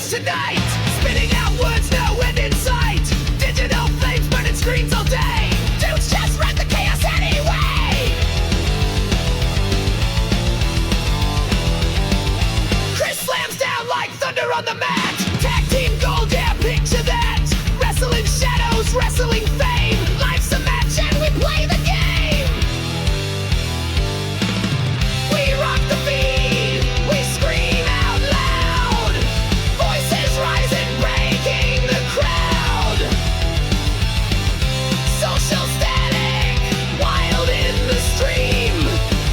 tonight, spitting out words, no end in sight. Digital flames burning screens all day. Dudes just run the chaos anyway. Chris slams down like thunder on the mat. Tag team gold, yeah, picture that. Wrestling shadows, wrestling fame. Life's a match and we play the game. We rock the beat, we scream out loud. Voices rising, breaking the crowd. Social static, wild in the stream.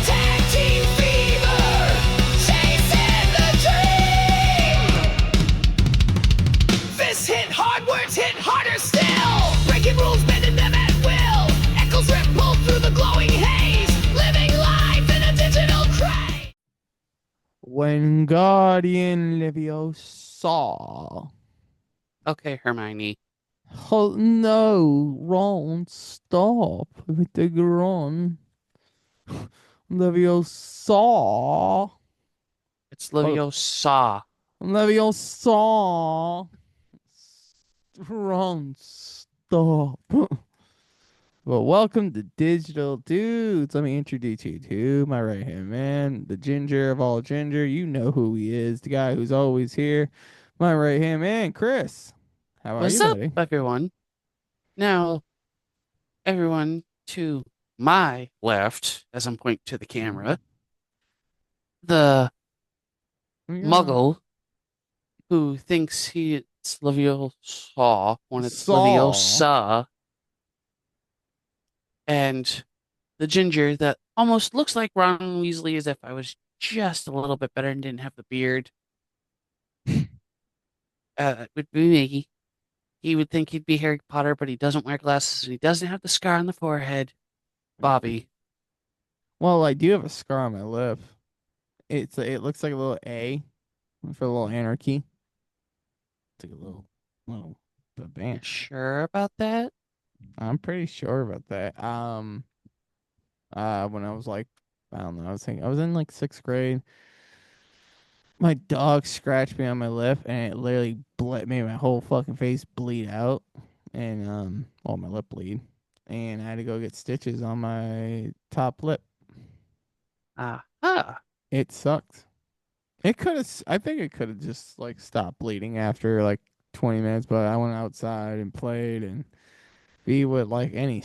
Tag team fever, chasing the dream. Fists hit hard, words hit harder still. Breaking rules, bending them at will. Echoes ripple through the glowing haze. Living life in a digital craze. When Guardian Leviosa. Okay, Hermione. Oh no, Ron, stop with the Gron. Leviosa. It's Leviosa. Leviosa. Ron, stop. Well, welcome to Digital Dudes. Let me introduce you to my right hand man, the ginger of all ginger. You know who he is, the guy who's always here. My right hand man, Chris. How are What's you, up, buddy? everyone? Now, everyone to my left, as I'm pointing to the camera, the muggle who thinks he's Leviosa when it's Saw. Leviosa, and the ginger that almost looks like Ron Weasley as if I was just a little bit better and didn't have the beard. Would be me. He would think he'd be Harry Potter, but he doesn't wear glasses and he doesn't have the scar on the forehead. Bobby. Well, I do have a scar on my lip. It looks like a little A for a little anarchy. It's like a little bam. Sure about that? I'm pretty sure about that. When I was like, I don't know, I was in like 6th grade. My dog scratched me on my lip, and it literally made my whole fucking face bleed out, and well, my lip bleed, and I had to go get stitches on my top lip. Aha. It sucked. It could have. I think it could have just like stopped bleeding after like 20 minutes, but I went outside and played and be what like any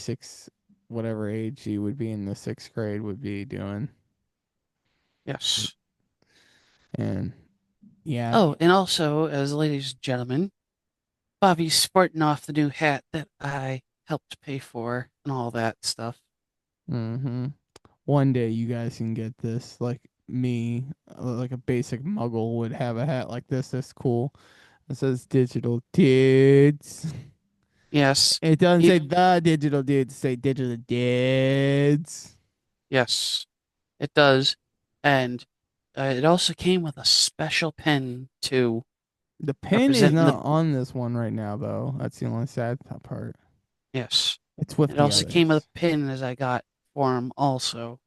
whatever age you would be in the 6th grade would be doing. Yes. And yeah. Oh, and also, as ladies and gentlemen, Bobby's sporting off the new hat that I helped pay for and all that stuff. Mm-hmm. One day you guys can get this. Like me, like a basic muggle would have a hat like this. That's cool. It says digital dudes. Yes. It doesn't say the digital dudes. It say digital dudes. Yes, it does. And it also came with a special pen too. The pen is Representing not the on this one right now, though. That's the only sad part. Yes. It's with It the also came with others. a pin as I got for him also.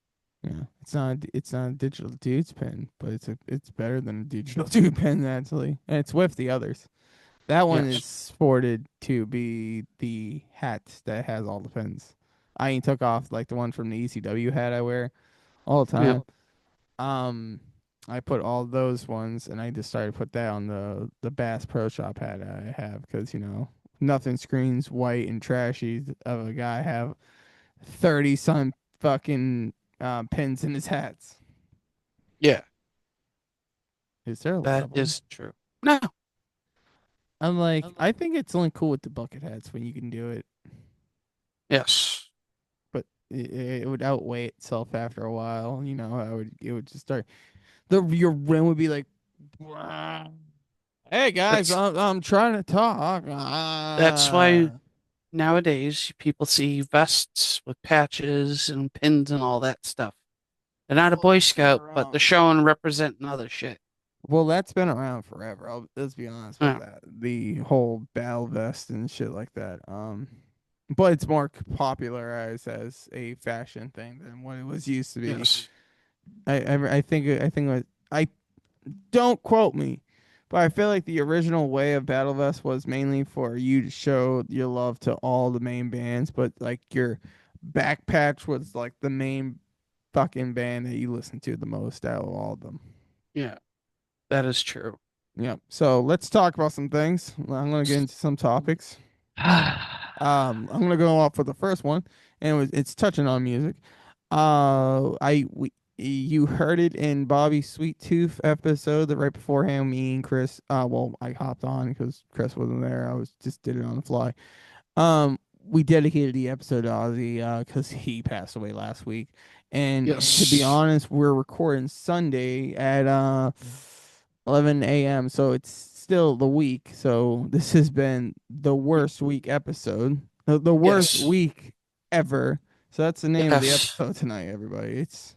Yeah, it's not a digital dudes pen, but it's better than a digital dude pen actually, and it's with the others. That one is Yes. sported to be the hat that has all the pins. I even took off like the one from the ECW hat I wear all the Yep. time. I put all those ones, and I just started to put that on the Bass Pro Shop hat I have because nothing screams white and trashy of a guy have 30 some fucking pins in his hats. Yeah, Is there a lot that of them? is true. No. I'm like, I think it's only cool with the bucket hats when you can do it, Yes. but it would outweigh itself after a while. It would just start. Your rim would be like, "Hey guys, That's I'm trying to talk." that's why nowadays people see vests with patches and pins and all that stuff. They're not a Boy Scout, but they're showing representing other shit. Well, that's been around forever. Let's be honest with Yeah. that. The whole battle vest and shit like that. But it's more popularized as a fashion thing than what it was used to be. Yes. I think I don't quote me, But I feel like the original way of Battle Vest was mainly for you to show your love to all the main bands, but like your back patch was like the main fucking band that you listen to the most out of all of them. Yeah, that is true. Yep. So let's talk about some things. I'm gonna get into some topics. I'm gonna go off for the first one, and it's touching on music. You heard it in Bobby's Sweet Tooth episode that right beforehand. Me and Chris. Well, I hopped on because Chris wasn't there. I was just did it on the fly. We dedicated the episode to Ozzy because he passed away last week, and to be Yes. honest, we're recording Sunday at 11 a.m. So it's still the week. So this has been the worst week episode, the worst Yes. week ever. So that's the name of the Yes. episode tonight, everybody. It's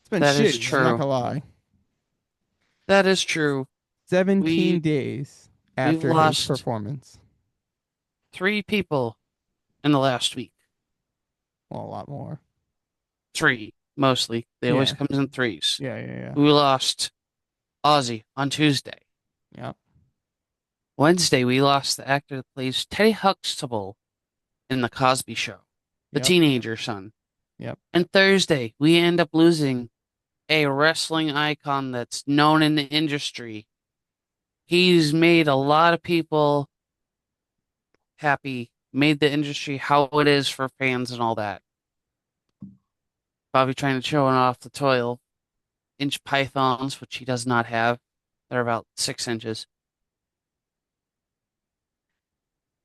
been That is shitty. I'm not true. gonna lie. That is true. 17 We days we've after his lost performance. 3 people in the last week. Well, a lot more. 3, mostly. They always Yeah. comes in threes. Yeah. Yeah. Yeah. We lost Ozzy on Tuesday. Yep. Wednesday, we lost the actor that plays Teddy Huxtable in The Cosby Show, the Yep. teenager son. Yep. And Thursday, we end up losing a wrestling icon that's known in the industry. He's made a lot of people happy, made the industry how it is for fans and all that. Bobby trying to show off the 12-inch pythons, which he does not have. They're about 6 inches.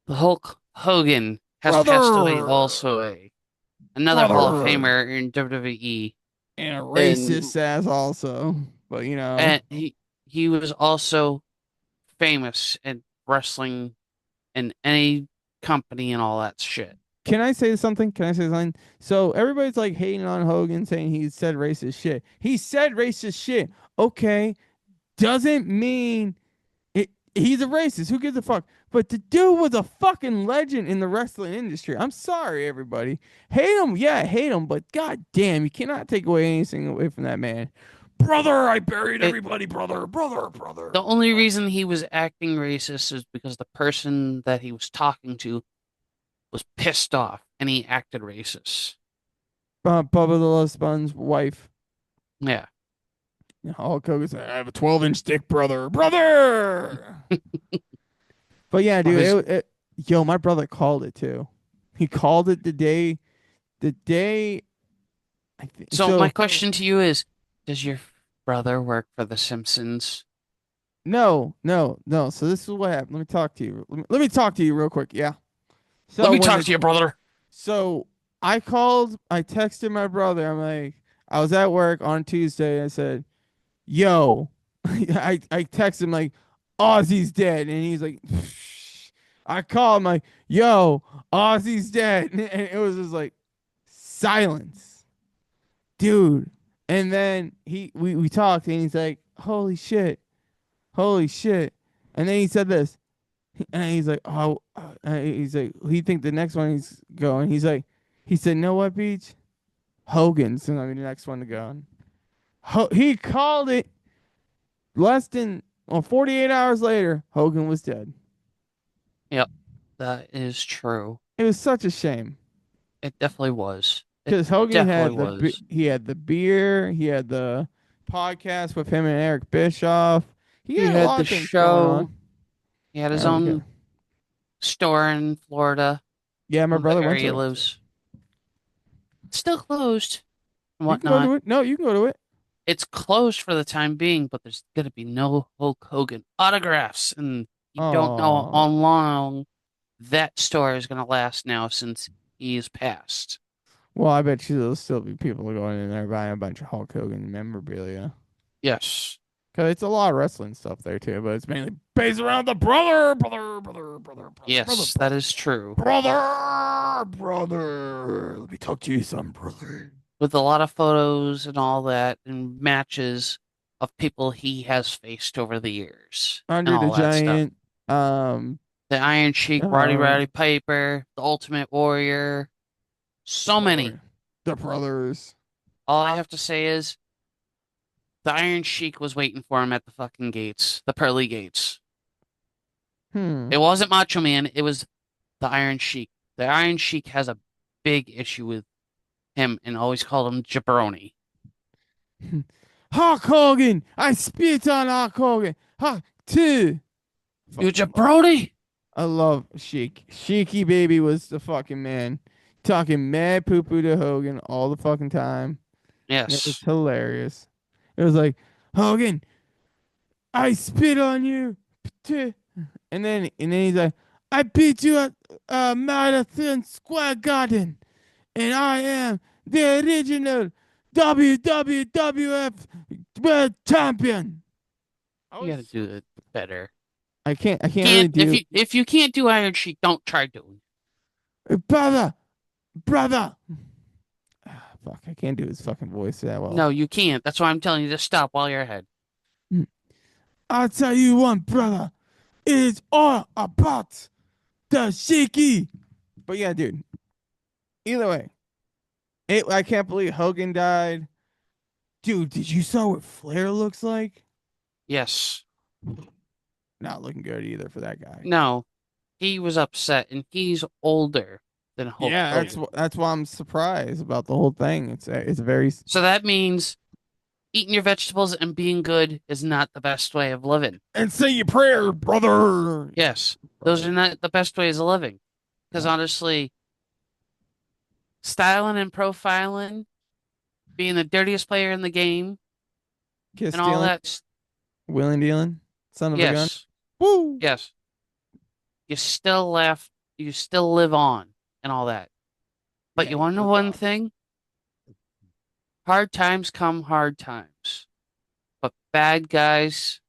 The Hulk Hogan has passed away also, another Hall of Brother. Famer in WWE. And a And racist ass also. But and he was also famous in wrestling in any company and all that shit. can I say something? Can I say something? So everybody's like hating on Hogan saying he said racist shit. He said racist shit. Okay. Doesn't mean he's a racist. Who gives a fuck? But the dude was a fucking legend in the wrestling industry. I'm sorry, everybody. Hate him, yeah, hate him, but god damn, you cannot take away anything away from that man. Brother, I buried It, everybody, brother, brother, brother. the only reason he was acting racist is because the person that he was talking to was pissed off and he acted racist. Bubba the Love Sponge's wife. Yeah. Hulk Hogan said, I have a 12-inch dick, brother, brother. But yeah, Of dude, his yo, my brother called it too. He called it the day. I think So my question to you is, does your brother work for The Simpsons? No, no, no. So this is what happened. Let me talk to you. Let me talk to you real quick. Yeah. Let So me when talk to you, brother. so I called, I texted my brother. I'm like, I was at work on Tuesday. I said, "Yo," I texted him like, "Ozzy's dead," and he's like, I called him like, "Yo, Ozzy's dead," and it was just like silence, dude. And then we talked, and he's like, "Holy shit, holy shit," and then he said this. And he's like, oh, he's like, who do you think the next one he's going? He's like, he said, know what, Beach? Hogan's gonna be the next one to go. He called it less than, well, 48 hours later, Hogan was dead. Yep, that is true. It was such a shame It definitely was. It because Hogan definitely had was. he had the beer, he had the podcast with him and Eric Bischoff. He He had a had lot the of things going on. show. He had his Okay. own store in Florida, Yeah, my the brother went area he to it. lives. It's still closed and You can go whatnot. to it. No, you can go to it. It's closed for the time being, but there's gonna be no Hulk Hogan autographs, and you don't know Oh. how long that store is gonna last now since he's passed. Well, I bet you there'll still be people going in there buying a bunch of Hulk Hogan memorabilia. Yes. Because it's a lot of wrestling stuff there, too, but it's mainly based around the brother. Yes, that is true. Brother. Let me talk to you, son, brother. With a lot of photos and all that, and matches of people he has faced over the years, and Andre the all that stuff. Giant, um, The Iron Sheik, Roddy Piper, the Ultimate Warrior. So many. the brothers. All I have to say is The Iron Sheik was waiting for him at the fucking gates, the pearly gates. Hmm. It wasn't Macho Man, it was the Iron Sheik. The Iron Sheik has a big issue with him and always called him jabroni. Hulk Hogan! I spit on Hulk Hogan! Hulk 2! You Fucking love. jabroni? I love Sheik. Sheiky baby was the fucking man. Talking mad poo poo to Hogan all the fucking time. And it was Yes. hilarious. It was like, Hogan, I spit on you. And then he's like, I beat you at Madison Square Garden. And I am the original WWF World Champion. I You gotta was do it better. I can't really Can't do if you can't do Iron Sheik, don't try doing. brother, brother. Fuck, I can't do his fucking voice that well. No, you can't. That's why I'm telling you to stop while you're ahead. I'll tell you one, brother. It is all about the shaky. But yeah, dude. Either way, I can't believe Hogan died. Dude, did you saw what Flair looks like? Yes. Not looking good either for that guy. No. He was upset, and he's older than Hulk Yeah, Hogan. that's why I'm surprised about the whole thing. It's very So that means eating your vegetables and being good is not the best way of living. and say your prayer, brother. Yes, those Brother. are not the best ways of living. Because No. honestly, styling and profiling, being the dirtiest player in the game, Kiss and all stealing, that. wheeling dealing, son of a gun. Yes, Woo! yes, you still laugh, you still live on, and all that. But Yeah, you you want to know lived one off. thing? Hard times come hard times, but bad guys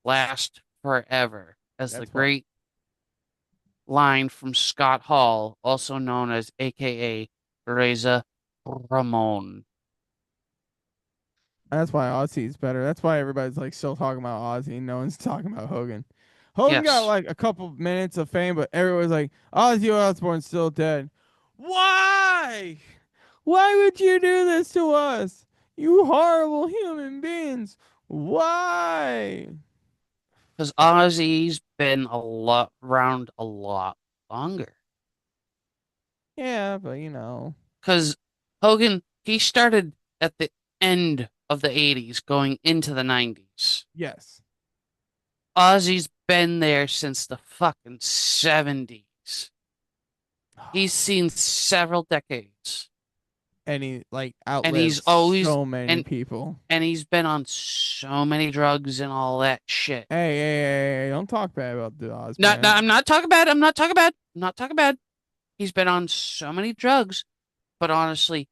last forever. As the That's why. great line from Scott Hall, also known as AKA Reza Ramon. That's why Ozzy's better. That's why everybody's like still talking about Ozzy and no one's talking about Hogan. Hogan got Yes, like a couple minutes of fame, but everyone's like, Ozzy Osbourne's still dead. Why? Why would you do this to us? You horrible human beings. Why? because Ozzy's been a lot around a lot longer. Yeah, but you know. Because Hogan, he started at the end of the 80s, going into the 90s. Yes. Ozzy's been there since the fucking 70s. He's seen several decades, And he like and he's outlived always so many and people. and he's been on so many drugs and all that shit. Hey, don't talk bad about the Oz Not, man. not I'm not talking bad. I'm not talking bad. I'm not talking bad. He's been on so many drugs, but honestly,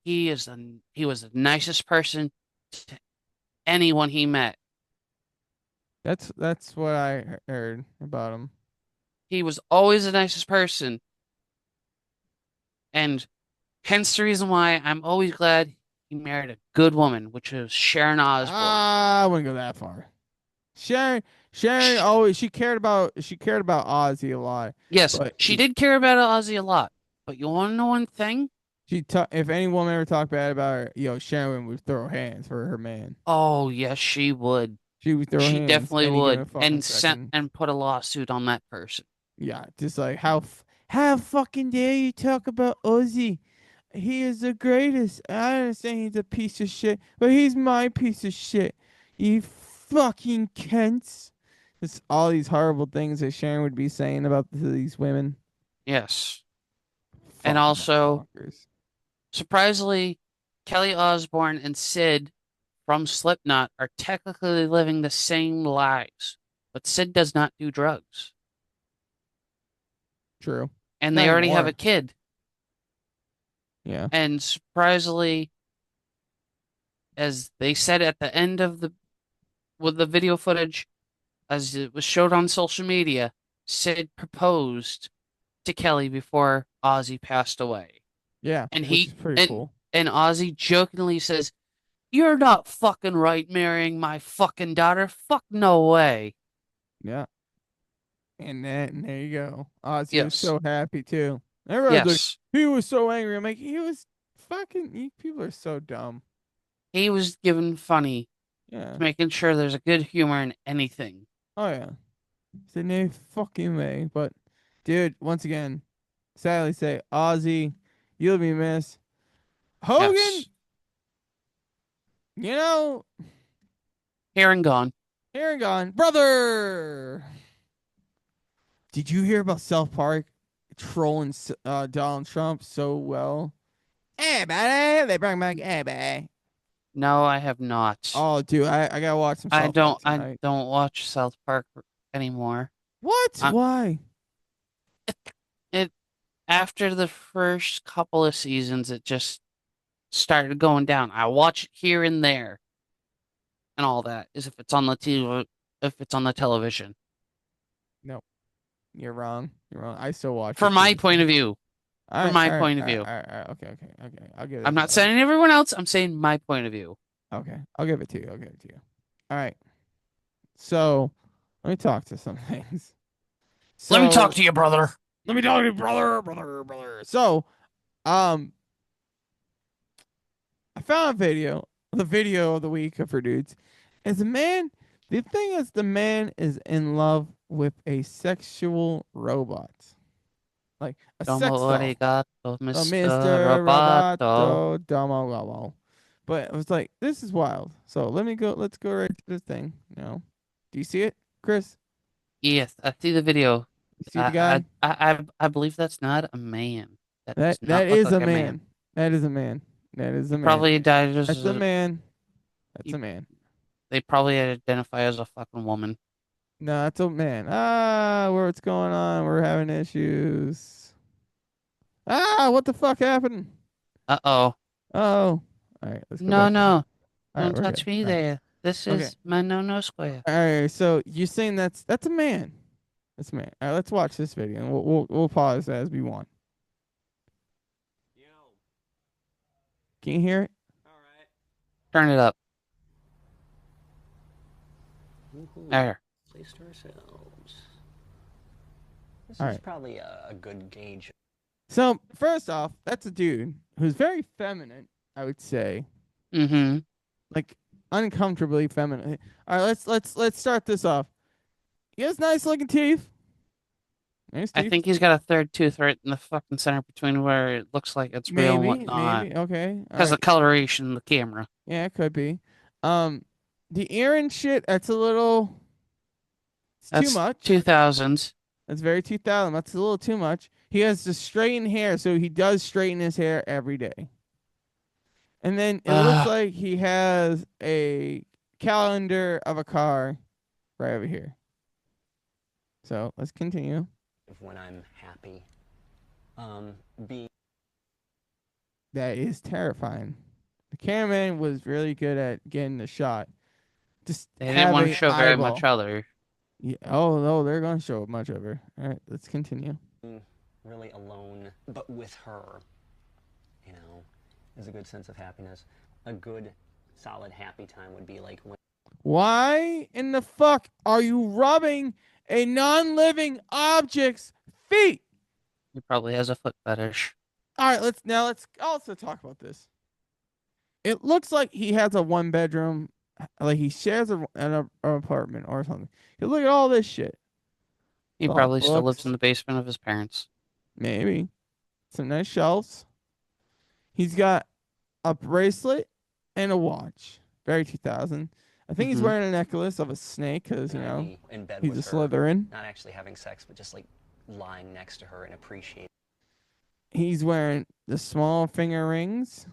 he was the nicest person to anyone he met. That's what I heard about him. He was always the nicest person, and hence the reason why I'm always glad he married a good woman, which is Sharon Osbourne. I wouldn't go that far. Sharon Sh always she cared about Ozzy a lot, yes, but she did care about Ozzy a lot, but you want to know one thing? if any woman ever talked bad about her, Sharon would throw hands for her man. Oh, yes, she would. She would throw She hands definitely any given would, fucking and sent second. and put a lawsuit on that person. Yeah, just like how fucking dare you talk about Ozzy? He is the greatest. I understand he's a piece of shit, but he's my piece of shit. You fucking cunts. It's all these horrible things that Sharon would be saying about these women. Yes. And Fucking also, motherfuckers. surprisingly, Kelly Osbourne and Sid from Slipknot are technically living the same lives, but Sid does not do drugs. True. And Not they already have a anymore. kid. Yeah. And surprisingly, as they said at the end of the video footage, as it was showed on social media, Sid proposed to Kelly before Ozzy passed away. Yeah. And Which he is pretty and cool. and Ozzy jokingly says, "You're not fucking right marrying my fucking daughter. Fuck no way." Yeah. And there you go. Ozzy was Yes. so happy too. Everyone's like, Yes. he was so angry. I'm like, he was fucking. People are so dumb. He was given funny Yeah. making sure there's a good humor in anything. Oh yeah. Said no fucking way. But dude, once again, sadly say, Ozzy, you'll be missed. Hogan, Yes. you know, Here and gone. here and gone. Brother! Did you hear about South Park trolling Donald Trump so well? Hey, buddy, they bring back hey, No, I have not. oh, dude, I gotta watch some I South Park don't I tonight. don't watch South Park anymore. What? I, Why? it after the first couple of seasons it just started going down. I watch it here and there and all that is if it's on the TV, if it's on the television. No, you're wrong. You're wrong. I still watch it From to my this day. point of view. All From right, my all right, point of all right, view. all right, all right. Okay, okay, okay. I'll give I'm it to not you. saying everyone else, I'm saying my point of view. Okay, I'll give it to you. I'll give it to you. All right. So let me talk to some things. Let me talk So to you, brother. let me talk to you, brother. So, um, I found a video, the video of the week for dudes. As a man, the thing is, the man is in love with a sexual robot, like a Domo sex doll. arigato, A Mr. Mr. Roboto. Roboto Domo Gobo. But I was like, this is wild. So let me go. Let's go right to this thing. Do you see it, Chris? Yes, I see the video. You see the guy? I believe that's not a man. That That does not that look is like a a man. man. That is a man. That is He a man. probably died That's as a a, man. That's he, a man. they probably identify as a fucking woman. No, that's a man. What's going on? We're having issues. What the fuck happened? Uh-oh. Oh. All right, let's go No, back to no. All right, Don't we're touch good. me All right. there. This Okay. is my no-no square. All right. So you're saying that's a man. That's a man. All right, let's watch this video and we'll pause as we want. Yo, Can you hear it? all right. Turn it up. Woohoo. There. Placed ourselves. This All is right. probably a good gauge. So first off, that's a dude who's very feminine, I would say, Mm-hmm. like uncomfortably feminine. All right, let's start this off. He has nice looking teeth. Nice I teeth. think he's got a third tooth right in the fucking center between where it looks like it's real and whatnot. Maybe. Okay. All Because the right. coloration in the camera. Yeah, it could be. The ear and shit. That's a little. It's too That's much. 2000s. That's very 2000. That's a little too much. He has the straightened hair, so he does straighten his hair every day. And then it looks like he has a calendar of a car right over here. So let's continue. When I'm happy. Being That is terrifying. The cameraman was really good at getting the shot. Just They didn't want to having show very eyeball. much other. Yeah. Oh no, they're gonna show much of her. All right, let's continue. really alone, but with her, you know, is a good sense of happiness. A good, solid, happy time would be like when Why in the fuck are you rubbing a non-living object's feet? He probably has a foot fetish. All right, let's also talk about this. It looks like he has a one bedroom, like he shares an apartment or something. You look at all this shit. He All probably still lives books, in the basement of his parents. maybe some nice shelves. He's got a bracelet and a watch. Very 2000. I think he's Mhm. wearing a necklace of a snake because, I'd be in bed he's a with her, Slytherin. not actually having sex, but just like lying next to her and appreciating He's wearing the small finger rings.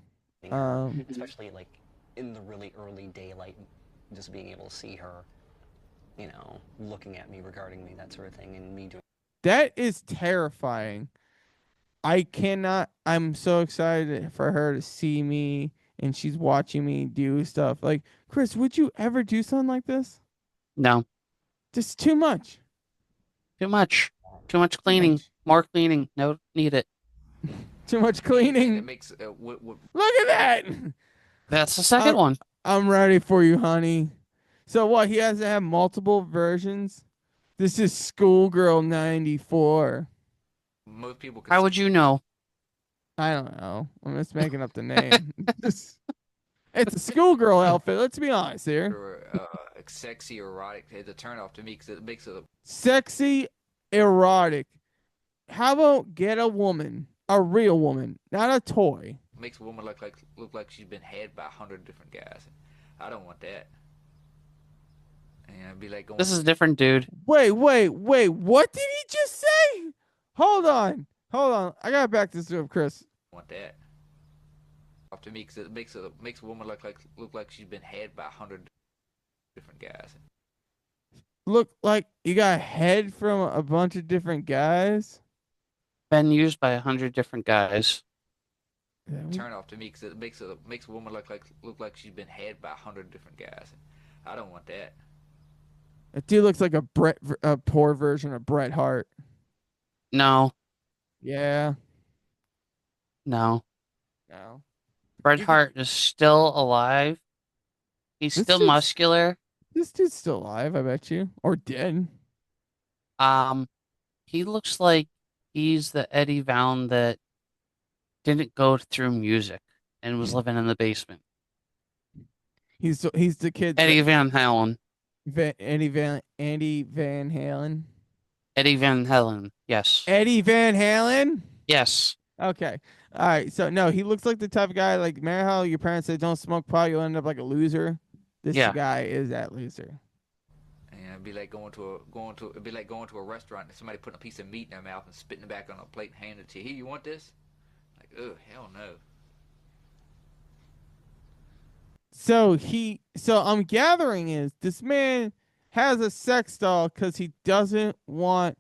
her, especially like in the really early daylight, just being able to see her, you know, looking at me, regarding me, that sort of thing, and me doing. That is terrifying. I cannot. I'm so excited for her to see me and she's watching me do stuff. Like, Chris, would you ever do something like this? No. Just too much. Too much. Too much cleaning. much. More cleaning. No, need it. Too much And cleaning. it makes what Look at that. That's the second one. I'm ready for you, honey. So what? He has to have multiple versions. This is Schoolgirl 94. most people How would you know? I don't know. I'm just making up the name. It's a schoolgirl outfit. Let's be honest here. or sexy or erotic. It's a turnoff to me because it makes it Sexy, erotic. How about get a woman, a real woman, not a toy? makes a woman look like she's been had by 100 different guys. I don't want that. And I'd be like going. This is a different dude. Wait. What did he just say? Hold on. I gotta back this up, Chris. Want that. Off to me because it makes a woman look like she's been had by 100 different guys. Look like you got head from a bunch of different guys. Been used by 100 different guys. Turn off to me because it makes a woman look like she's been had by 100 different guys. I don't want that. That dude looks like a poor version of Bret Hart. No, Yeah. no. No. Bret You Hart is still alive. He's This still dude's- muscular. This dude's still alive, I bet you, or dead. He looks like he's the Eddie Van that didn't go through music and was living in the basement. He's the kid. Eddie Van Halen. Andy Van Halen. Eddie Van Halen. Yes. Eddie Van Halen. Yes. Okay. All right. So no, he looks like the type of guy like remember how your parents said don't smoke pot, you'll end up like a loser. This Yeah. guy is that loser. And it'd be like going to a restaurant and somebody putting a piece of meat in their mouth and spitting it back on a plate and handing it to you. Here, you want this? Like, oh hell no. So I'm gathering is this man has a sex doll because he doesn't want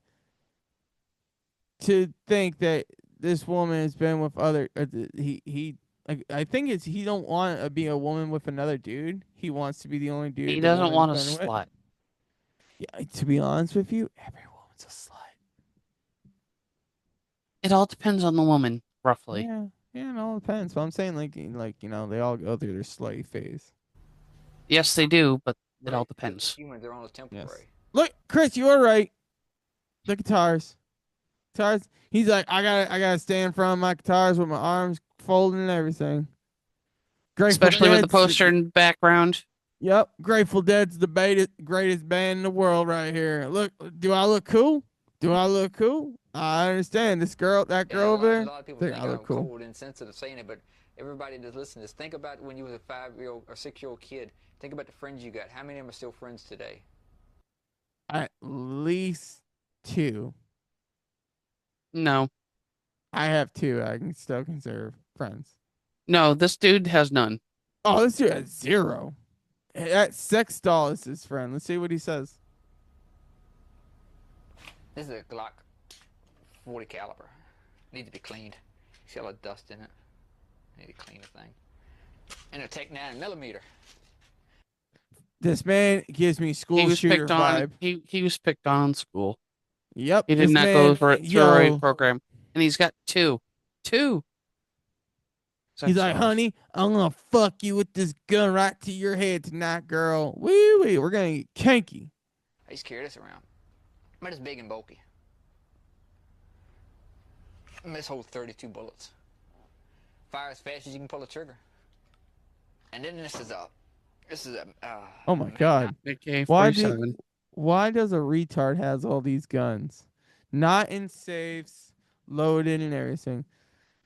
to think that this woman has been with other. I think it's he don't want to be a woman with another dude. He wants to be the only dude. He the doesn't want a woman's been with. slut. Yeah, to be honest with you, every woman's a slut. It all depends on the woman, roughly. Yeah, it all depends. So I'm saying like they all go through their slutty phase. Yes, they do, but it all Right. depends. Humans are only temporary. Look, Chris, you were right. The guitars. He's like, I gotta stand in front of my guitars with my arms folded and everything. Grateful Especially with the Dead's poster in the background. Yep, Grateful Dead's the greatest band in the world right here. Look, do I look cool? I understand that girl over there. A lot of people think think I I'm look cool. cold and insensitive saying it, but everybody that's listening to this, think about when you was a 5-year-old or 6-year-old kid. Think about the friends you got. How many of them are still friends today? At least 2. No. I have 2. I can still consider friends. No, this dude has none. Oh, this dude has 0. That sex doll is his friend. Let's see what he says. This is a Glock 40 caliber. Needs to be cleaned. See all the dust in it. Need to clean the thing. And a Tech 9mm. This man gives me He school was shooter picked on. vibe. He was picked on in school. Yep. He did this not man, go through the right yo, program, and he's got 2. He's like, Sex honey, I'm gonna fuck you with this gun right to your head tonight, girl. Wee, we're gonna get kinky. I used to carry this around. But it's big and bulky. And this holds 32 bullets. Fire as fast as you can pull the trigger. And then this is a Oh my god. AK-47. Why does a retard has all these guns? Not in safes, loaded and everything.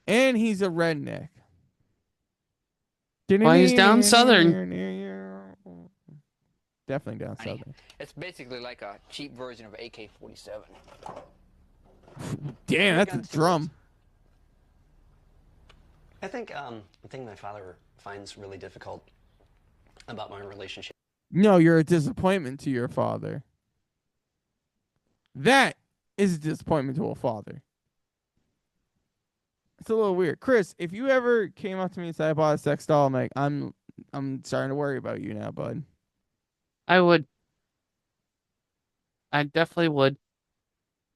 And he's a redneck. Well, he's down southern. Definitely down southern. It's basically like a cheap version of AK-47. Damn, that's a drum. I think the thing my father finds really difficult about my relationship. No, you're a disappointment to your father. That is a disappointment to a father. It's a little weird. Chris, if you ever came up to me and said I bought a sex doll, I'm like, I'm starting to worry about you now, bud. I would. I definitely would.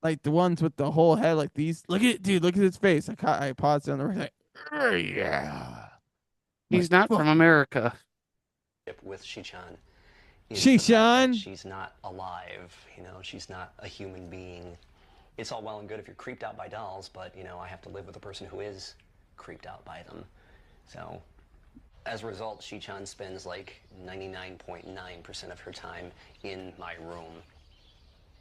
Like the ones with the whole head, like these. Look at it, dude. Look at his face. I paused on the right. Like, oh, yeah. He's Like, not from America. With Shichan. is the fact that Shichan? She's not alive, she's not a human being. It's all well and good if you're creeped out by dolls, but, I have to live with a person who is creeped out by them. So, As a result, Shi-chan spends like 99.9% of her time in my room.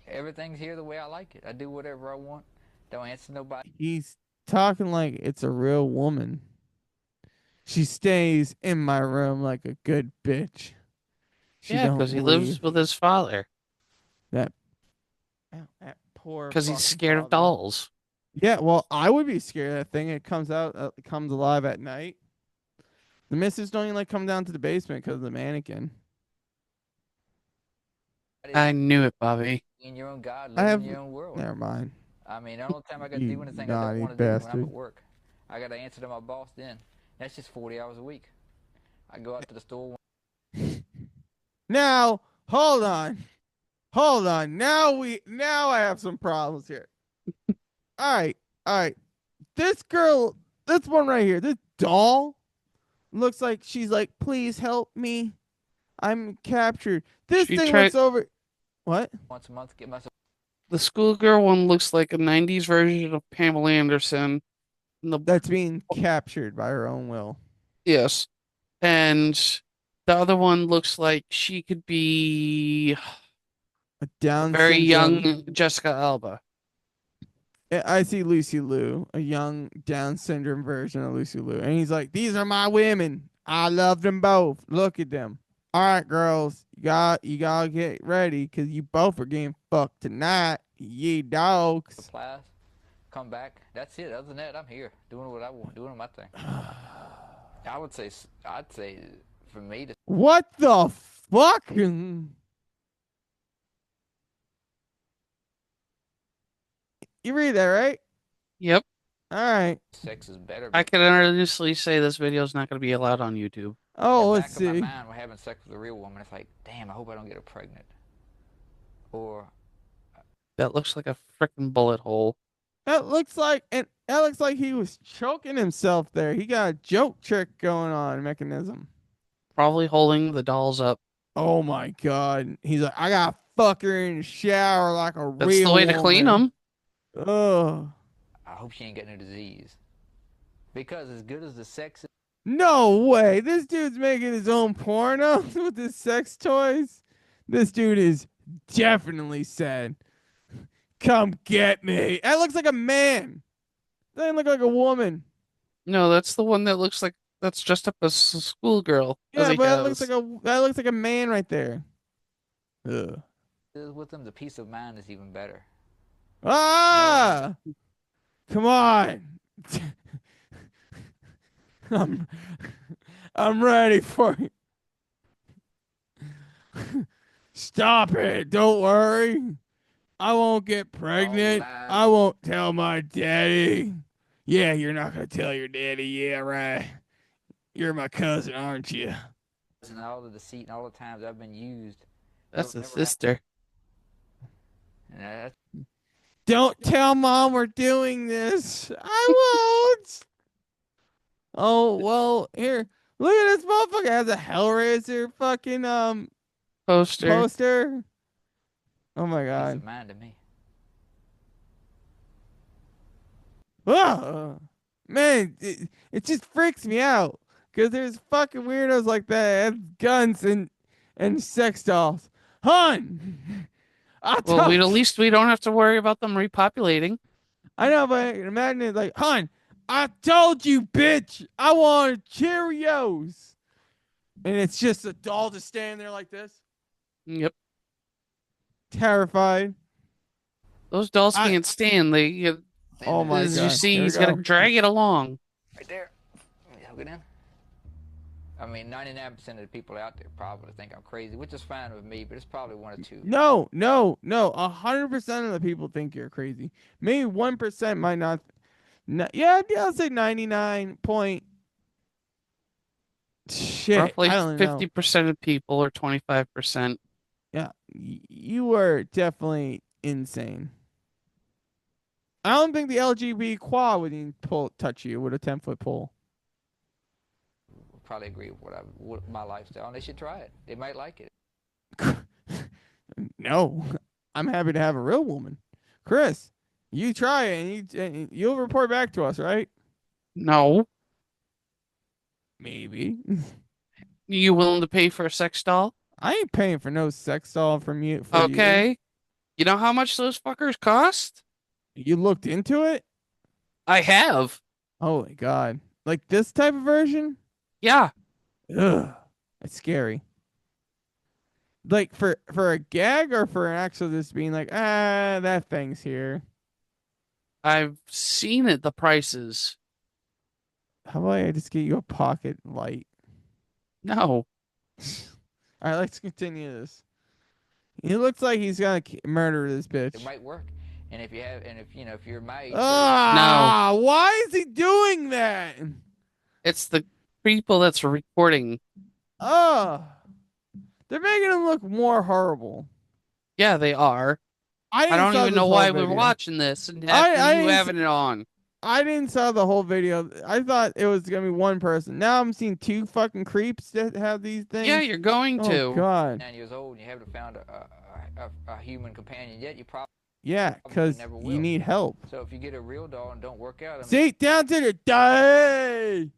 Everything's here the way I like it. I do whatever I want. Don't answer nobody. He's talking like it's a real woman. She stays in my room like a good bitch. She Yeah, don't because he lives leave. with his father. That poor Because he's fucking scared of father. dolls. Yeah, well, I would be scared of that thing. It comes out, it comes alive at night. The missus don't even like come down to the basement because of the mannequin. I knew it, Bobby. In your own God, I live have. in your own world. Never mind. I mean, the only time I got to You do anything I don't naughty want to do is when I'm bastard. at work. I got to answer to my boss then. That's just 40 hours a week. I go out to the store. Now, hold on. Hold on. Now I have some problems here. All right. All right. This girl, this one right here, this doll looks like she's like, please help me. I'm captured. This She thing tried. looks over. What? Once a month, get myself. The schoolgirl one looks like a 90s version of Pamela Anderson. And That's being captured by her own will. yes. And the other one looks like she could be A a Down very syndrome. young Jessica Alba. I see Lucy Liu, a young Down syndrome version of Lucy Liu. And he's like, these are my women. I love them both. Look at them. All right, girls, you gotta get ready because you both are getting fucked tonight. Ye dogs. Supplies, come back. That's it. Other than that, I'm here doing what I want, doing my thing. I'd say for me to What the fuck? You read that, right? Yep. All right. sex is better. I can honestly say this video is not going to be allowed on YouTube. Oh, in the let's back of my see. mind, we're having sex with a real woman. It's like, damn, I hope I don't get her pregnant. Or That looks like a freaking bullet hole. That looks like he was choking himself there. He got a joke trick going on mechanism. Probably holding the dolls up. Oh my god. He's like, I gotta fuck her in the shower like a That's real the way to clean woman. them. Ugh. I hope she ain't getting a disease. Because as good as the sex is, No way. This dude's making his own porno with his sex toys. This dude is definitely sad. Come get me. That looks like a man. That doesn't look like a woman. No, that's the one that looks like that's dressed up as a schoolgirl. Yeah, as but he that looks has. like a man right there. Ugh. with them, the peace of mind is even better. Ah! Come on. I'm I'm ready for you. Stop it. Don't worry. I won't get pregnant. lies. I won't tell my daddy. Yeah, you're not going to tell your daddy. Yeah, right. You're my cousin, aren't you? And all the deceit and all the times I've been used. That's It'll his never happen. sister. And that's Don't tell mom we're doing this. I won't. Oh, well, here. Look at this motherfucker has a Hellraiser fucking poster. Oh my peace god. of mind to me. Ah, man, it just freaks me out because there's fucking weirdos like that that have guns and sex dolls. Hun, I Well, told at least we don't have to worry about them repopulating. I know, but imagine it like, hun, I told you, bitch, I wanted Cheerios, and it's just a doll just standing there like this, Yep. terrified. Those dolls I- can't stand. Oh my As god, you see, here we he's got to go. drag it along. Right there. Let me hook it in. I mean, 99% of the people out there probably think I'm crazy, which is fine with me, but it's probably one or two. No. 100% of the people think you're crazy. Maybe 1% might not. Yeah, I'll say 99 point. Shit, Roughly I don't know. 50% of people or 25%. Yeah, you were definitely insane. I don't think the LGBT quad would even touch you with a 10-foot pole. Probably agree with what my lifestyle, and they should try it. They might like it. No, I'm happy to have a real woman. Chris, you try it and you'll report back to us, right? No. Maybe. You willing to pay for a sex doll? I ain't paying for no sex doll from you for you. Okay. You know how much those fuckers cost? You looked into it? I have. Holy God. Like this type of version? Yeah. Ugh. It's scary. Like for a gag or for an actual just being like, that thing's here. I've seen it, the prices. How about I just get you a pocket light? No. All right, let's continue this. He looks like he's gonna murder this bitch. It might work. And if if you're my age, Why is he doing that? It's the people that's recording. Oh, they're making him look more horrible. Yeah, they are. I didn't don't saw even this know whole why we're video. watching this and I having you didn't having it on. I didn't saw the whole video. I thought it was gonna be one person. Now I'm seeing two fucking creeps that have these things. Yeah, you're going Oh to. God. 9 years old and you haven't found a human companion yet, you probably Yeah, because never you will. need help. So if you get a real doll and don't work out, I mean, See, down to the day.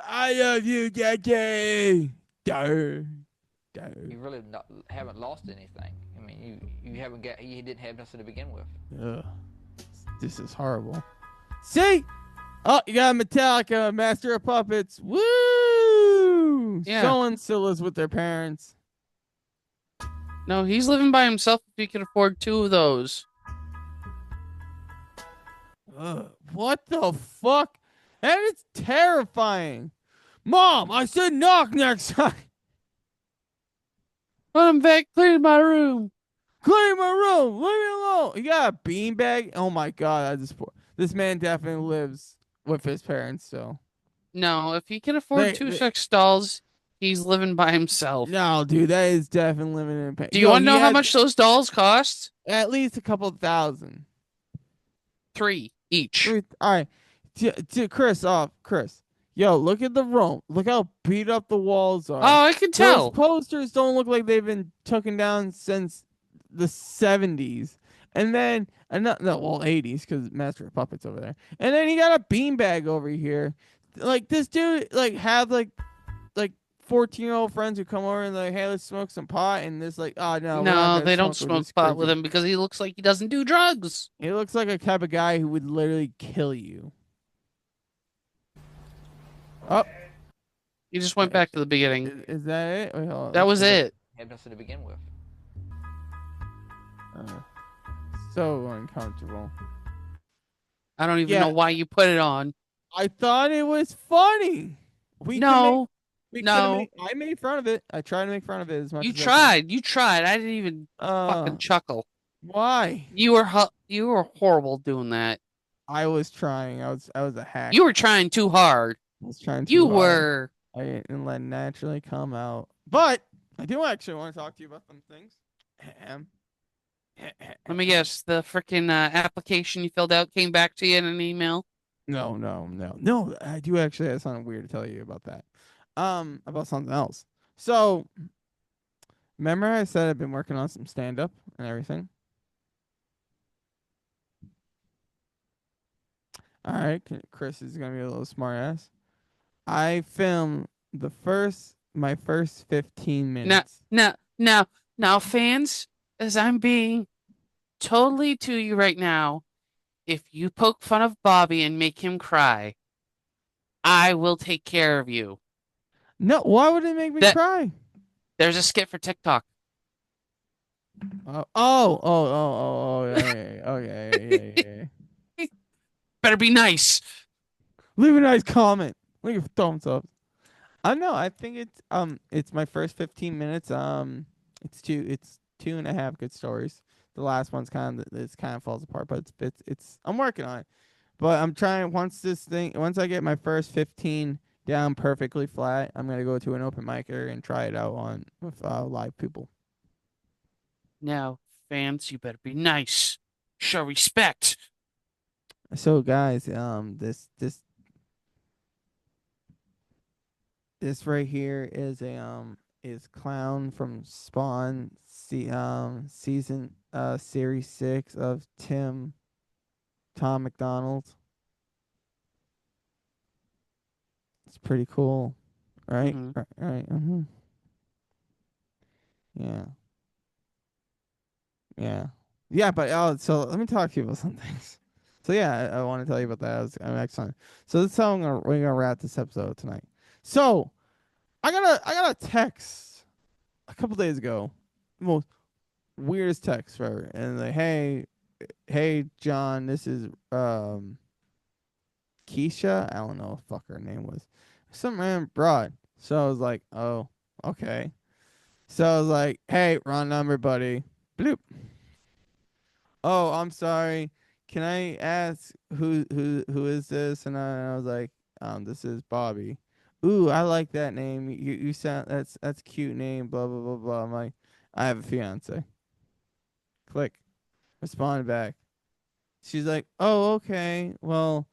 I love you, Daddy. Day. you really haven't lost anything. I mean, you didn't have nothing to begin with. Ugh. This is horrible. See? Oh, you got Metallica, Master of Puppets. Woo! Yeah. Showing Scylla's with their parents. No, he's living by himself if he can afford two of those. What the fuck? And it's terrifying. Mom, I said knock next time. Put him back, clean my room. Clean my room. Leave me alone. You got a beanbag? Oh my God. This man definitely lives with his parents, so. No, if he can afford two sex dolls, he's living by himself. No, dude, that is definitely limited in pain. Do you want to know how much those dolls cost? At least a couple thousand. 3 each. All right. Chris. Yo, look at the room. Look how beat up the walls are. Oh, I can tell. Those posters don't look like they've been taken down since the 70s. And then, no, well, 80s, because Master of Puppets over there. And then he got a beanbag over here. Like, this dude, like, have, like 14-year-old friends who come over and like, hey, let's smoke some pot. And this, like, oh, no. No, they don't smoke pot with him because he looks like he doesn't do drugs. He looks like a type of guy who would literally kill you. Oh. You just went back to the beginning. Is that it? Wait, hold on. That was it. Have nothing to begin with. So uncomfortable. I don't even know why you put it on. I thought it was funny. No. I made fun of it. I tried to make fun of it as much. You tried. You tried. I didn't even fucking chuckle. Why? You were horrible doing that. I was trying. I was a hack. You were trying too hard. I was trying too You hard. were. I didn't let it naturally come out. But I do actually want to talk to you about some things. Let me guess. The freaking application you filled out came back to you in an email? No. I do actually have something weird to tell you about that. About something else. So, remember I said I've been working on some stand-up and everything? All right, Chris is gonna be a little smart ass. I filmed my first 15 minutes. Now, fans, as I'm being totally to you right now, if you poke fun of Bobby and make him cry, I will take care of you. No, why would it make me cry? There's a skit for TikTok. Yeah. Better be nice. Leave a nice comment. Leave a thumbs up. I know. I think it's my first 15 minutes. It's 2.5 good stories. The last one's kind of falls apart, but it's I'm working on it. But I'm trying once I get my first 15 down perfectly flat, I'm gonna go to an open micer and try it out with live people. Now, fans, you better be nice. Show respect. So guys, this right here is Clown from Spawn season series 6 of Tom McDonald. It's pretty cool. Right? Mhm. Right. Yeah. Yeah. Yeah, but so let me talk to you about some things. So yeah, I want to tell you about that. I'm excellent. So this is how we're gonna wrap this episode tonight. So I got a text a couple days ago, the most weirdest text ever, and like, hey John, this is Keisha. I don't know what the fuck her name was, some random broad. So I was like, oh, okay. So I was like, hey, wrong number, buddy. Bloop. Oh, I'm sorry. Can I ask who is this? And I was like, this is Bobby. Ooh, I like that name. You sound that's a cute name. Blah blah blah blah. I'm like, I have a fiance. Click. Responded back. She's like, oh okay. Well,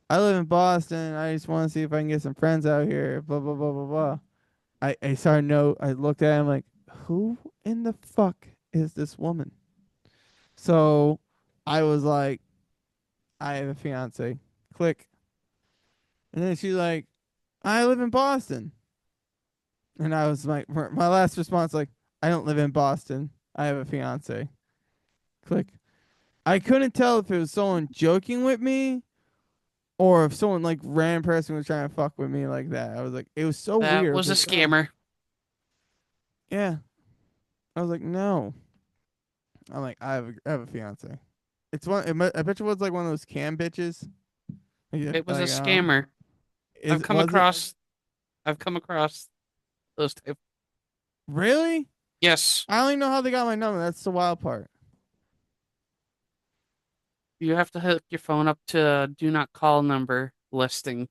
I live in Boston. I just want to see if I can get some friends out here. Blah blah blah blah blah. I started no. I looked at him like, who in the fuck is this woman? So I was like, I have a fiance. Click. And then she's like, I live in Boston. And I was like, my last response, like, I don't live in Boston. I have a fiance. Click. I couldn't tell if it was someone joking with me or if someone like random person was trying to fuck with me like that. I was like, it was so That weird. I was was a like, scammer. yeah. I was like, no. I'm like, I have a fiance. It's one. I bet you it was like one of those cam bitches. It was a Like, scammer. is was it I've come across those type. really? Yes, I don't even know how they got my number. That's the wild part. you have to hook your phone up to a do not call number listing.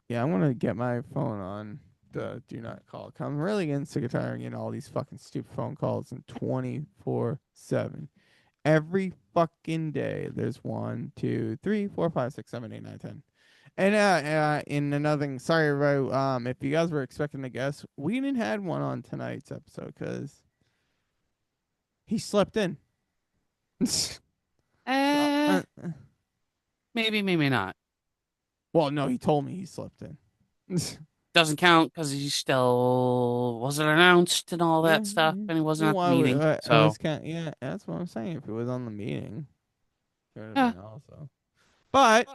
Yeah, I'm gonna get my phone on the do not call. I'm really getting sick of tiring getting all these fucking stupid phone calls and 24/7. Every fucking day there's 1, 2, 3, 4, 5, 6, 7, 8, 9, 10. And in another thing, sorry everybody, if you guys were expecting to guess, we didn't had one on tonight's episode because he slept in. So, Eh, maybe, maybe not. well, no, he told me he slept in. Doesn't count because he still wasn't announced and all Yeah, that stuff, yeah. and he wasn't Well, at the meeting. I was So kind yeah, that's what I'm saying. If it was on the meeting, it would have yeah, been also. But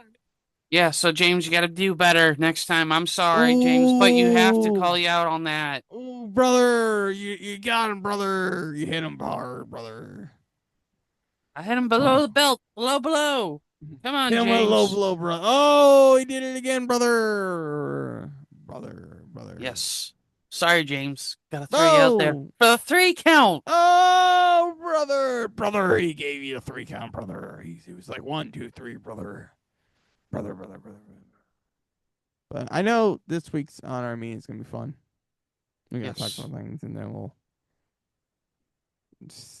yeah. So James, you got to do better next time. I'm sorry, James, but you have to ooh, call you out on that. ooh, brother, you got him, brother. You hit him hard, brother. I hit him below the Oh. belt, below. Come on, Hit him with a low James. blow, bro. Oh, he did it again, brother. Brother. Yes. Sorry, James. Gotta throw you out there Oh, for the 3 count. oh, brother. He gave you a 3 count, brother. He was like 1, 2, 3, brother. But I know this week's on our meeting is gonna be fun. We gotta talk Yes. about things, and then we'll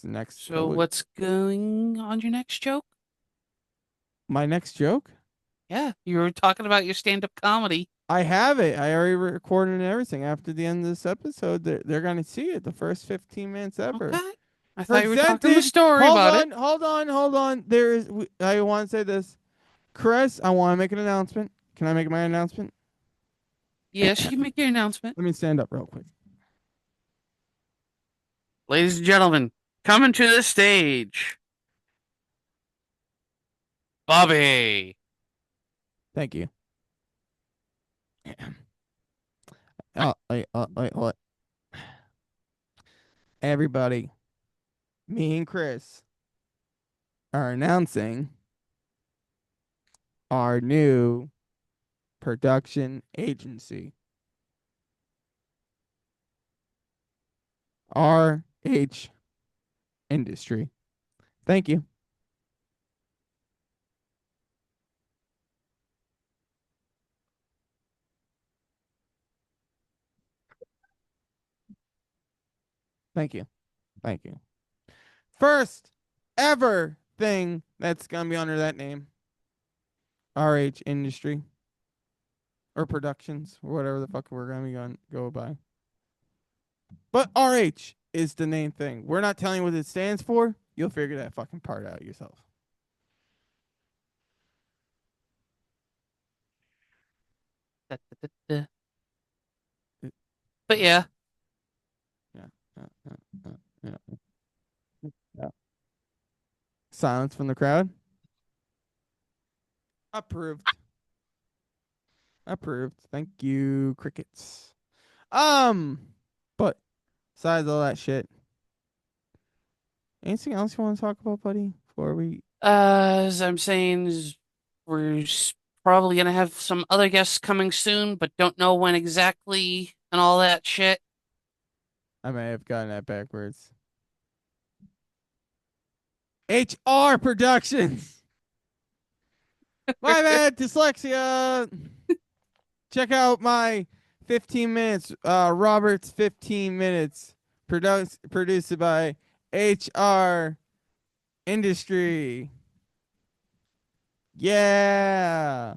next. So what's going on your next joke? My next joke. Yeah, you were talking about your stand-up comedy. I have it. I already recorded and everything. After the end of this episode, they're gonna see it. The first 15 minutes ever. Okay. I thought you were talking the Presented. story Hold about it. on, hold on. There is. I want to say this, Chris. I want to make an announcement. Can I make my announcement? Yes, you can make your announcement. Let me stand up real quick. Ladies and gentlemen, coming to the stage, Bobby. Thank you. Oh, wait, what? Everybody, me and Chris are announcing our new production agency, RH Industry. Thank you. Thank you. Thank you. First ever thing that's gonna be under that name. RH Industry. Or Productions, or whatever the fuck we're gonna go by. But RH is the main thing. We're not telling you what it stands for. You'll figure that fucking part out yourself. Da, da, da, da. But yeah, Yeah. Yeah. Yeah. Silence from the crowd. Approved. Approved. Thank you, crickets. But besides all that shit, anything else you want to talk about, buddy? Before we, as I'm saying, probably gonna have some other guests coming soon, but don't know when exactly and all that shit. I may have gotten that backwards. HR Productions. My bad, dyslexia. Check out my 15 minutes, Robert's 15 minutes, produced by HR Industry. Yeah.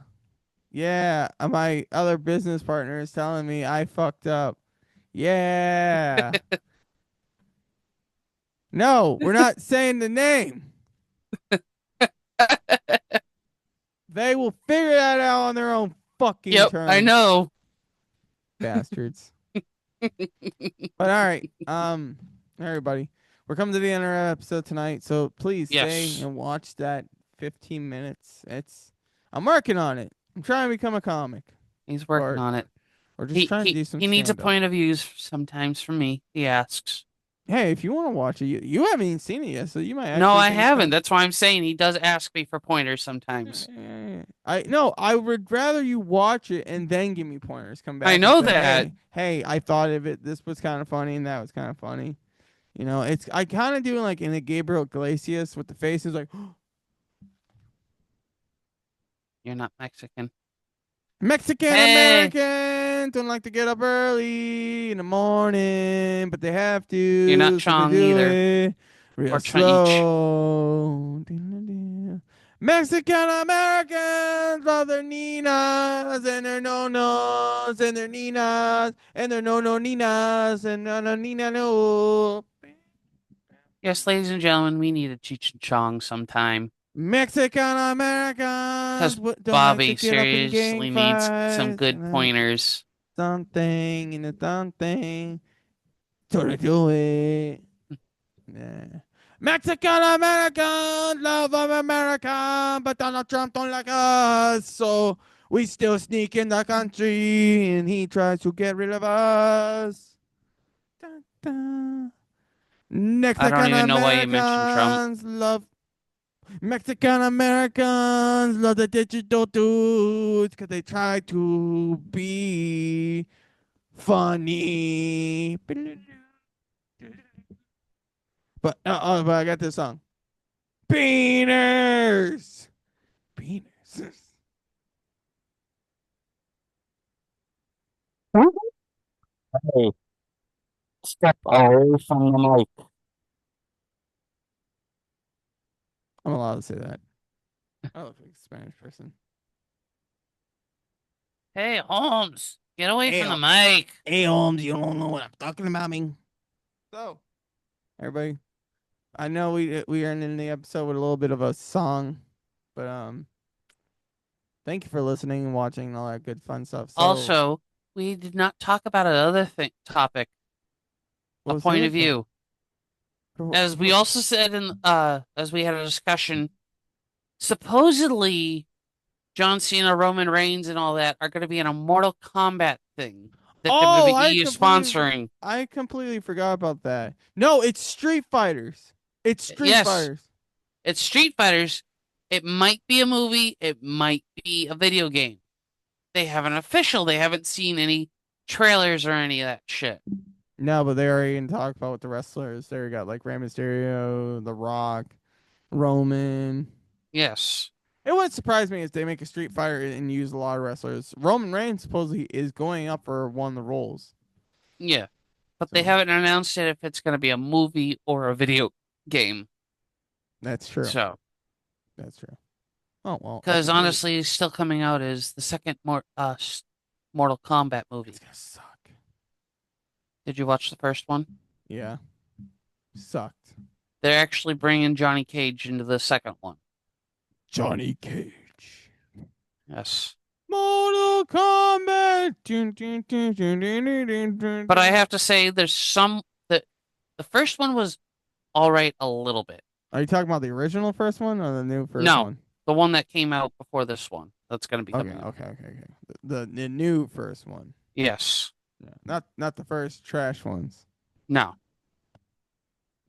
Yeah. My other business partner is telling me I fucked up. Yeah. No, we're not saying the name. They will figure that out on their own fucking Yep, I terms. know. Bastards. But all right, everybody, we're coming to the end of our episode tonight, so please stay Yes. and watch that 15 minutes. I'm working on it. I'm trying to become a comic, He's working or on it. or just trying to do some He needs a stand up. point of view sometimes from me. He asks. Hey, if you want to watch it, you haven't even seen it yet, so you might actually No, I think it's haven't. fun. That's why I'm saying he does ask me for pointers sometimes. I would rather you watch it and then give me pointers. Come back I and know say, that. hey, I thought of it. This was kind of funny and that was kind of funny. You know, I kind of do like in the Gabriel Iglesias with the faces like You're not Mexican. Mexican Hey, Americans don't like to get up early in the morning, but they have you're not to, so they Chong do either. it real Or Chunich. slow. Mexican Americans love their ninas and their no-nos and their ninas and their no-no ninas and no-no nina no. Yes, ladies and gentlemen, we need a Cheech and Chong sometime. Mexican Because Americans don't like to Bobby get up in gang seriously needs some fights good and pointers. something and a something. So to do it. Yeah. Mexican Americans love of America, but Donald Trump don't like us. So we still sneak in the country and he tries to get rid of us. Dun, dun. I don't Mexican even know why you mentioned Trump. Americans love Mexican Americans love the digital dudes because they try to be funny. But I got this song. Beaners. Beaners. Hey, step away from the mic. I'm allowed to say that. I look like a Spanish person. Hey, Holmes, get away Hey, from the mic. hey, Holmes, you don't know what I'm talking about, me. So, everybody, I know we are in the episode with a little bit of a song, but thank you for listening and watching and all that good fun stuff. So, Also, we did not talk about another topic, what a was the point other of thing? view. As we also said as we had a discussion, supposedly John Cena, Roman Reigns, and all that are going to be in a Mortal Kombat thing that Oh, WWE is sponsoring. I completely forgot about that. No, it's Street Fighters. It's Street Yes, Fighters. it's Street Fighters. It might be a movie. It might be a video game. They haven't official. They haven't seen any trailers or any of that shit. No, but they already even talked about with the wrestlers. They got like Rey Mysterio, The Rock, Roman. Yes. It wouldn't surprise me if they make a Street Fighter and use a lot of wrestlers. Roman Reigns supposedly is going up for one of the roles. Yeah. But they So haven't announced yet if it's going to be a movie or a video game. that's true. So, That's true. Oh well. because honestly, still coming out is the second Mortal Kombat movie. it's gonna suck. Did you watch the first one? Yeah, sucked. They're actually bringing Johnny Cage into the second one. Johnny Cage. Yes. Mortal Kombat. Dun, dun, dun, dun, dun, dun, dun, dun, But I dun. have to say, there's some that the first one was all right a little bit. Are you talking about the original first one or the new first No, one? the one that came out before this one. That's going to be Okay, coming out. okay. The new first one. Yes. Yeah. Not the first trash ones. No.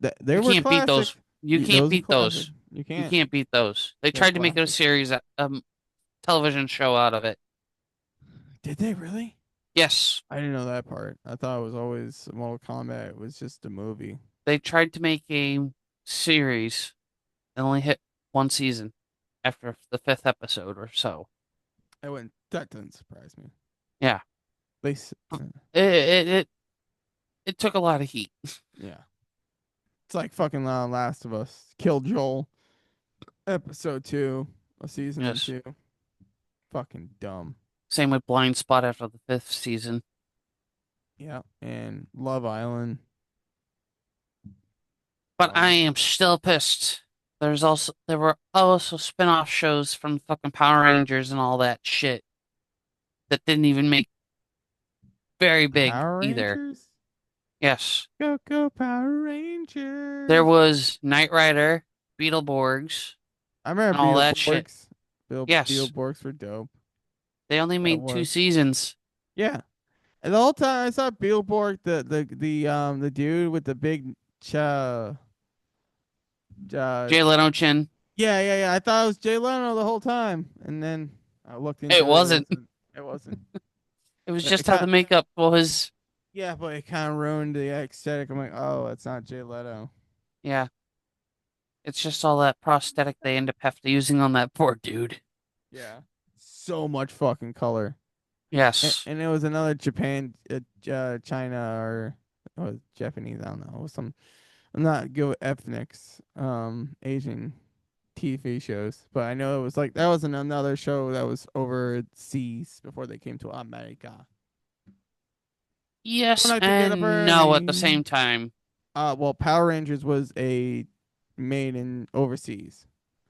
They You were can't beat classic. those. You can't Those are beat classic. those. You You can't. can't beat those. They They're tried to make it a classic. series, television show out of it. Did they really? Yes, I didn't know that part. I thought it was always Mortal Kombat. It was just a movie. they tried to make a series and only hit one season after the fifth episode or so. That doesn't surprise me. Yeah, They s- it took a lot of heat. yeah. It's like fucking Last of Us. Kill Joel. Episode 2 of season Yes. 2. Fucking dumb. Same with Blind Spot after the fifth season. Yeah. And Love Island. But I Bum. am still pissed. There were also spin-off shows from fucking Power Rangers and all that shit that didn't even make very big Power either. Rangers? Yes. Go Power Rangers. There was Knight Rider, Beetleborgs, I remember and all that shit. Beetleborgs. Yes. Beetleborgs were dope. They only made two was. seasons. Yeah. And the whole time I saw Beetleborg, the dude with the big Jay Leno Chin. yeah. I thought it was Jay Leno the whole time, and then I looked into It wasn't. It wasn't. It was It just how the makeup was. Yeah, but it kind of ruined the aesthetic. I'm like, oh, it's not Jay Leto. Yeah. It's just all that prosthetic they end up having to using on that poor dude. Yeah, so much fucking color. Yes. And it was another Japan, China, or Japanese. I don't know. It was some. I'm not good with ethnics, Asian TV shows, but I know it was like that was another show that was overseas before they came to America. Yes Don't like to get up and no at the early. same time. Well, Power Rangers was made in overseas.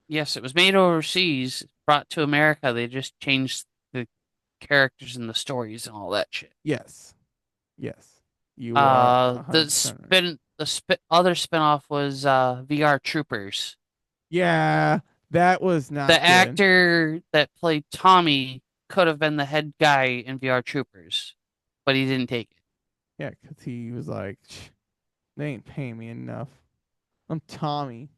Yes, it was made overseas, brought to America. They just changed the characters and the stories and all that shit. Yes. You are The 100% right. other spinoff was VR Troopers. Yeah, that was not The good. actor that played Tommy could have been the head guy in VR Troopers, but he didn't take it. Yeah, because he was like, they ain't paying me enough. I'm Tommy.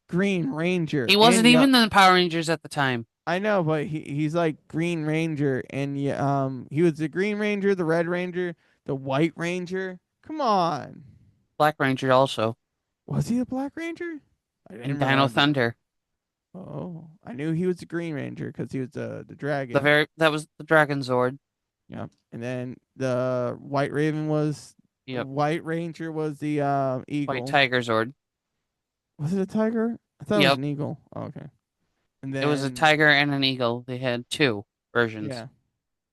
Green Ranger. He wasn't and even in the Power Rangers at the time. I know, but he's like Green Ranger, and he was the Green Ranger, the Red Ranger, the White Ranger. Come on, Black Ranger also. was he the Black Ranger? I didn't And Dino remember. Thunder. Oh, I knew he was the Green Ranger because he was the dragon. That was the Dragon Zord. Yeah, and then the White Raven was. Yep. White Ranger was the eagle. White Tiger Zord. Was it a tiger? I thought it Yep. was an eagle. Oh, okay. And then It was a tiger and an eagle. They had two versions. Yeah.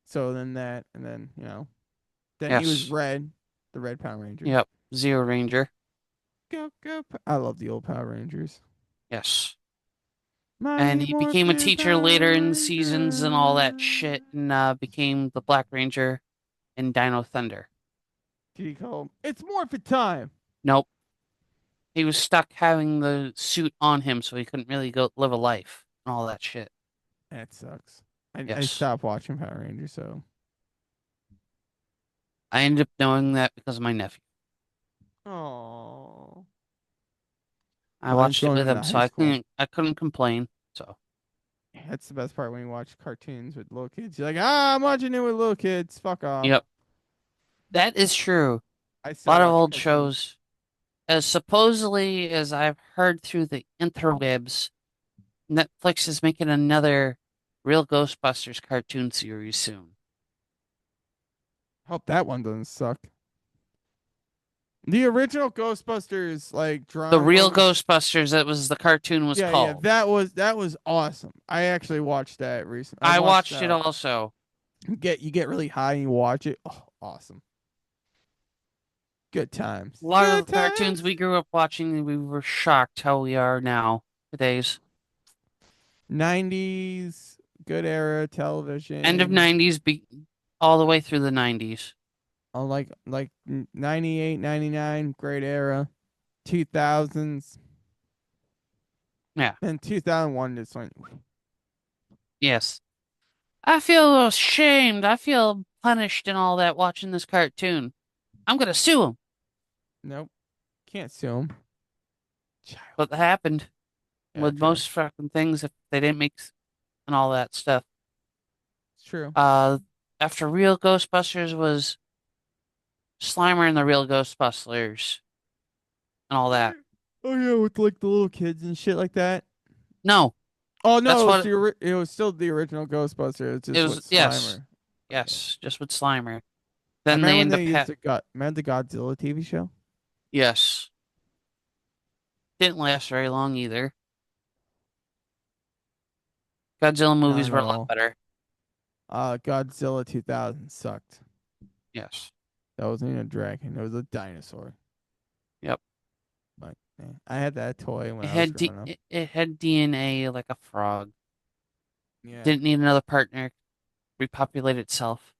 So then that, and then then he was Yes. red, the Red Power Ranger. Yep. Zeo Ranger. Go. I love the old Power Rangers. Yes. Mighty And he became a Morphin teacher Power later in the seasons and all that shit, Ranger. and became the Black Ranger in Dino Thunder. Did he call him? It's Morphin time. Nope. He was stuck having the suit on him, so he couldn't really go live a life and all that shit. That sucks. I Yes. stopped watching Power Rangers, so. I ended up knowing that because of my nephew. Oh. I watched it with him, so school. I couldn't complain. So That's the best part when you watch cartoons with little kids. You're like, I'm watching it with little kids. Fuck off. yep, that is true. I A still lot of watch old cartoons. shows, as supposedly as I've heard through the interwebs, Netflix is making another Real Ghostbusters cartoon series soon. Hope that one doesn't suck. The original Ghostbusters, like drawn. The Real Ghostbusters, that was the cartoon was Yeah, called. that was awesome. I actually watched that recently. I watched it also. You get really high and you watch it. Oh, awesome. Good times. A lot Good of the cartoons we grew up watching, we were shocked how we are now today's. 90s good era television. End of 90s, all the way through the 90s. Like 98, 99, great era. 2000s. Yeah. And 2001 just went. Yes. I feel ashamed. I feel punished and all that watching this cartoon. I'm gonna sue him. Nope. Can't sue him. But that happened Yeah, with true. most fucking things if they didn't make and all that stuff. It's true. After Real Ghostbusters was Slimer and the Real Ghostbusters and all that. Oh yeah, with like the little kids and shit like that. No, Oh no, that's it was, what it was still the original Ghostbuster. It's it just was. with Yes, Slimer. yes, just with Slimer. I Then remember they when end up they used to remember the Godzilla TV show? yes. Didn't last very long either. Godzilla Not movies at were a lot all. better. Godzilla 2000 sucked. Yes. That wasn't even a dragon. It was a dinosaur. Yep. But I had that toy when It I was had growing up. it had DNA like a frog. Yeah. Didn't need another partner. Repopulate itself.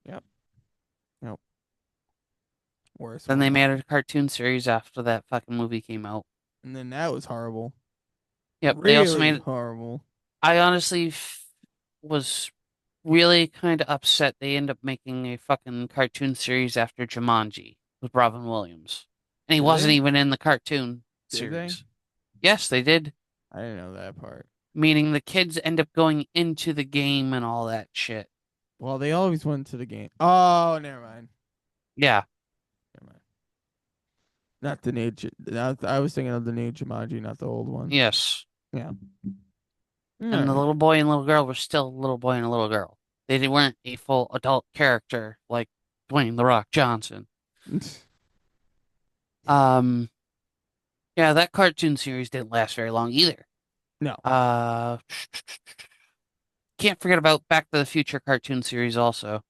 Yep. Nope. Worst Then they one. made a cartoon series after that fucking movie came out. And then that was horrible. Yep. They also Really made. horrible. I honestly was really kind of upset they end up making a fucking cartoon series after Jumanji with Robin Williams. And he Did wasn't they? even in the cartoon Did they? series. Yes, they did. I didn't know that part. Meaning the kids end up going into the game and all that shit. Well, they always went to the game. Oh, never mind. Yeah. Never mind. Not the new. I was thinking of the new Jumanji, not the old one. Yes. Yeah. And the Alright. little boy and little girl were still a little boy and a little girl. They weren't a full adult character like Dwayne The Rock Johnson. Yeah, that cartoon series didn't last very long either. No. Can't forget about Back to the Future cartoon series also.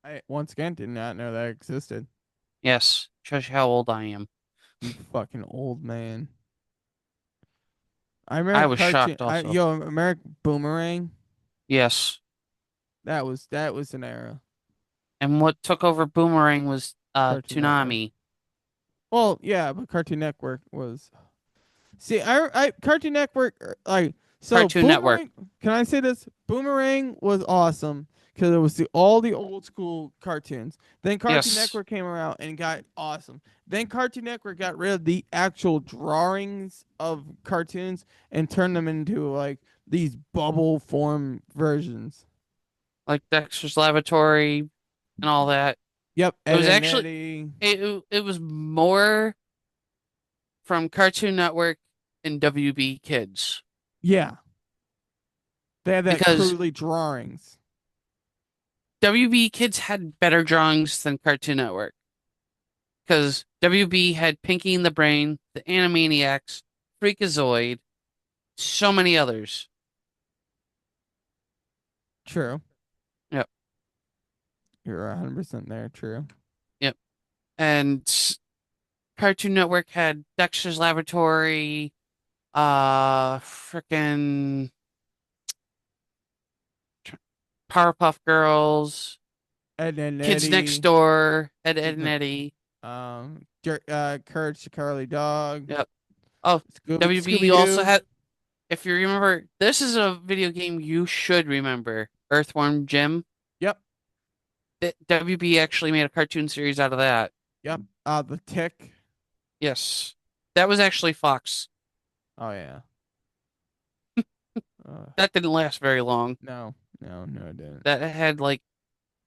I once again did not know that existed. Yes, shows you how old I am. You fucking old man. I I remember was cartoon. shocked also. American Boomerang. Yes. That was an era. And what took over Boomerang was Cartoon Network. Toonami. Well, yeah, but Cartoon Network was. See, I Cartoon Network so Cartoon Network. Boomerang. Can I say this? Boomerang was awesome because it was all the old school cartoons. Then Cartoon Yes. Network came around and got awesome. Then Cartoon Network got rid of the actual drawings of cartoons and turned them into like these bubble form versions. Like Dexter's Laboratory and all that. Yep, It was Ed and actually Eddie. it was more from Cartoon Network and WB Kids. Yeah, they had that Because crudely drawings. WB Kids had better drawings than Cartoon Network. Because WB had Pinky and the Brain, the Animaniacs, Freakazoid, so many others. True. Yep. You're 100% there. True. Yep. And Cartoon Network had Dexter's Laboratory, frickin' Powerpuff Girls, Ed and Kids Eddie. Next Door, Ed and Eddie. Courage the Cowardly Dog. Yep. Oh, WB also had. If you remember, this is a video game you should remember. Earthworm Jim. Yep. WB actually made a cartoon series out of that. Yep. The Tick. Yes. That was actually Fox. Oh yeah. That didn't last very long. No, it didn't. That had like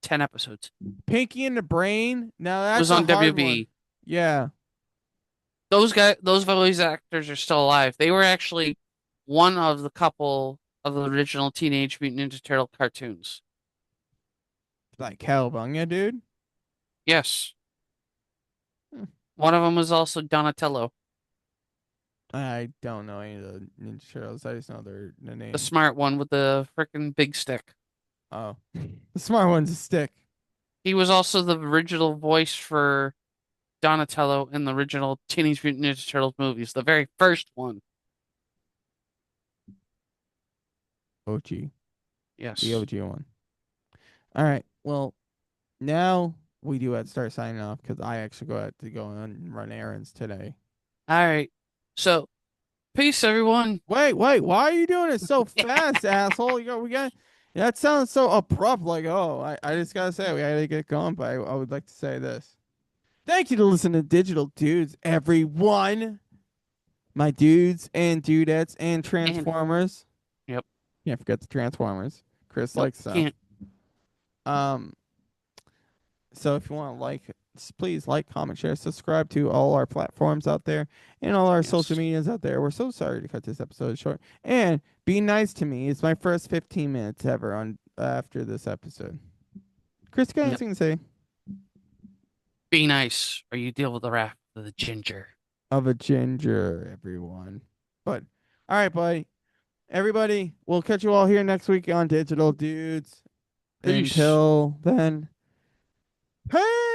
10 episodes. Pinky and the Brain. Now that's Was on a hard WB. one. Yeah. Those voice actors are still alive. They were actually one of the couple of the original Teenage Mutant Ninja Turtle cartoons. Like Cowabunga, dude. Yes. One of them was also Donatello, I don't know any of the Ninja Turtles. I just know their names. the smart one with the freaking big stick. Oh, the smart one's a stick. He was also the original voice for Donatello in the original Teenage Mutant Ninja Turtles movies, the very first one. OG. Yes. The OG one. All right. Well, now we do have to start signing off because I actually have to go and run errands today. All right. So, peace, everyone. Wait. Why are you doing it so fast, asshole? We got. That sounds so abrupt. Like, I just gotta say we gotta get going. But I would like to say this. Thank you to listen to Digital Dudes, everyone. My dudes and dudettes and Transformers. Yep. Can't forget the Transformers. Chris Nope, likes them. can't. So if you want to please like, comment, share, subscribe to all our platforms out there and all our social medias out there. We're so sorry to cut this episode short. And be nice to me. It's my first 15 minutes ever on after this episode. Chris, got anything to say? Be nice, or you deal with the wrath of the ginger. Of a ginger, everyone. But all right, buddy. Everybody, we'll catch you all here next week on Digital Dudes. Peace. Until then, peace.